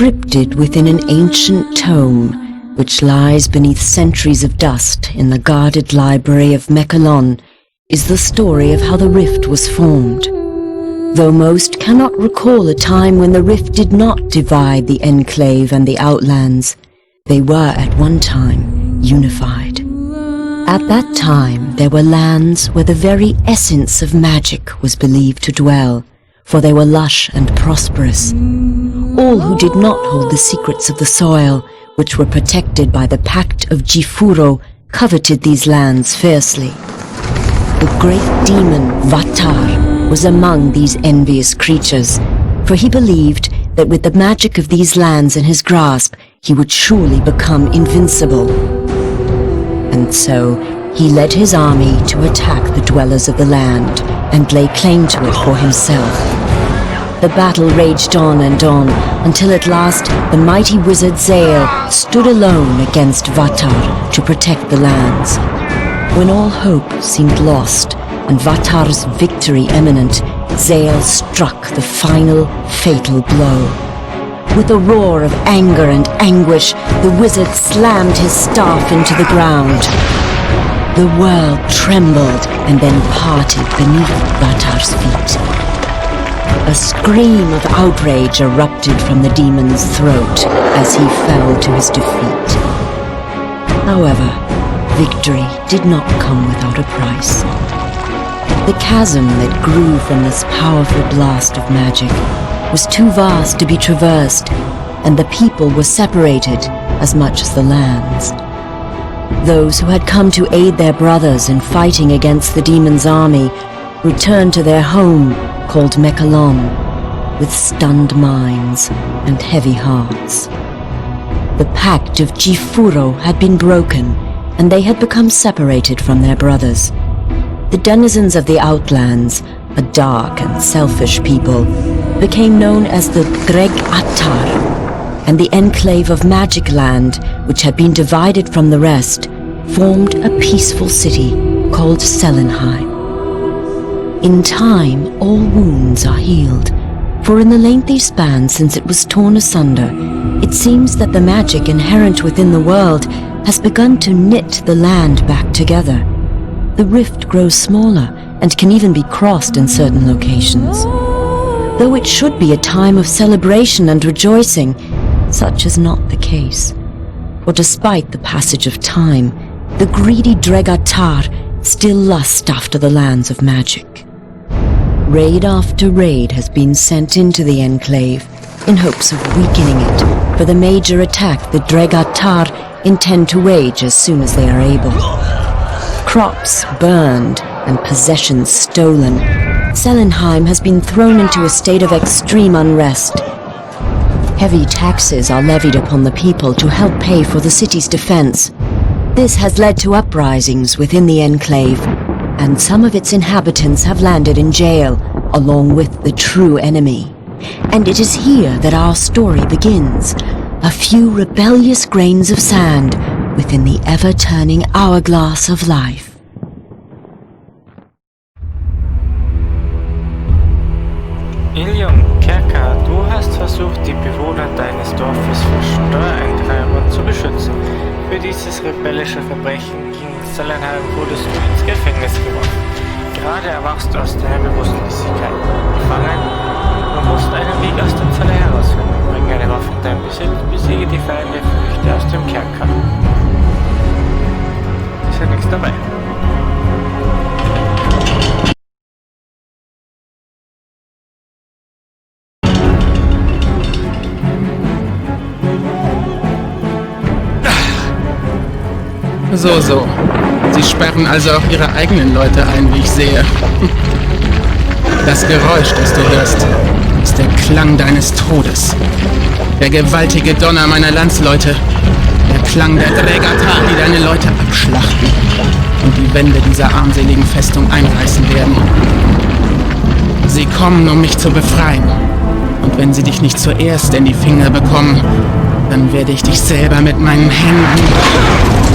Scripted within an ancient tome, which lies beneath centuries of dust in the guarded library of Mechalon, is the story of how the rift was formed. Though most cannot recall a time when the rift did not divide the enclave and the outlands, they were at one time unified. At that time there were lands where the very essence of magic was believed to dwell, for they were lush and prosperous. All who did not hold the secrets of the soil, which were protected by the Pact of Jifuro, coveted these lands fiercely. The great demon Vatar was among these envious creatures, for he believed that with the magic of these lands in his grasp, he would surely become invincible. And so he led his army to attack the dwellers of the land and lay claim to it for himself. The battle raged on and on, until at last the mighty wizard Zael stood alone against Vatar to protect the lands. When all hope seemed lost and Vatar's victory imminent, Zael struck the final fatal blow. With a roar of anger and anguish, the wizard slammed his staff into the ground. The world trembled and then parted beneath Vatar's feet. A scream of outrage erupted from the demon's throat as he fell to his defeat. However, victory did not come without a price. The chasm that grew from this powerful blast of magic was too vast to be traversed, and the people were separated as much as the lands. Those who had come to aid their brothers in fighting against the demon's army returned to their home called Mechalon, with stunned minds and heavy hearts. The Pact of Jifuro had been broken, and they had become separated from their brothers. The denizens of the Outlands, a dark and selfish people, became known as the Dreg Attar, and the enclave of Magic Land, which had been divided from the rest, formed a peaceful city called Celenheim. In time, all wounds are healed, for in the lengthy span since it was torn asunder, it seems that the magic inherent within the world has begun to knit the land back together. The rift grows smaller and can even be crossed in certain locations. Though it should be a time of celebration and rejoicing, such is not the case. For despite the passage of time, the greedy Dregatar still lust after the lands of magic. Raid after raid has been sent into the enclave in hopes of weakening it for the major attack the Dregatar intend to wage as soon as they are able. Crops burned and possessions stolen, Celenheim has been thrown into a state of extreme unrest. Heavy taxes are levied upon the people to help pay for the city's defense. This has led to uprisings within the enclave, and some of its inhabitants have landed in jail, along with the true enemy. And it is here that our story begins, a few rebellious grains of sand within the ever-turning hourglass of life. Kerker, du hast versucht, die Bewohner deines Dorfes vor Steuereintreibern zu beschützen. Für dieses rebellische Verbrechen gegen Celenheim wurdest du ins Gefängnis geworfen. Gerade erwachst du aus der Bewusstlosigkeit. Gefangen, du musst einen Weg aus der Zelle herausfinden. Bring eine Waffe in deinen Besitz, besiege die Feinde, flüchte aus dem Kerker. Ist ja nichts dabei. So. Sie sperren also auch Ihre eigenen Leute ein, wie ich sehe. Das Geräusch, das du hörst, ist der Klang deines Todes. Der gewaltige Donner meiner Landsleute. Der Klang der Dregatar, die deine Leute abschlachten und die Wände dieser armseligen Festung einreißen werden. Sie kommen, um mich zu befreien. Und wenn sie dich nicht zuerst in die Finger bekommen, dann werde ich dich selber mit meinen Händen...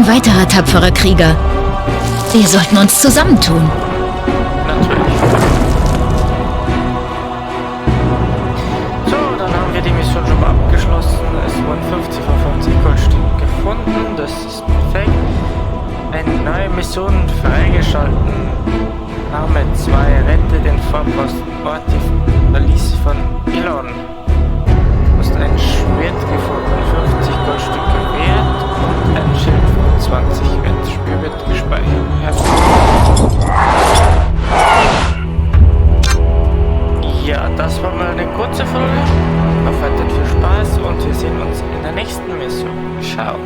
ein weiterer tapferer Krieger. Wir sollten uns zusammentun. Natürlich. So, dann haben wir die Mission schon mal abgeschlossen. Es wurden 50 von 50 Goldstücken gefunden. Das ist perfekt. Eine neue Mission freigeschalten. Name 2. Rette den Vorposten Verlies von Elon. Du hast ein Schwert gefunden, 50 Goldstücke wert und ein Schild von 20 wert. Das Spiel wird gespeichert. Ja, das war mal eine kurze Folge. Auf weiterhin viel Spaß und wir sehen uns in der nächsten Mission. Ciao.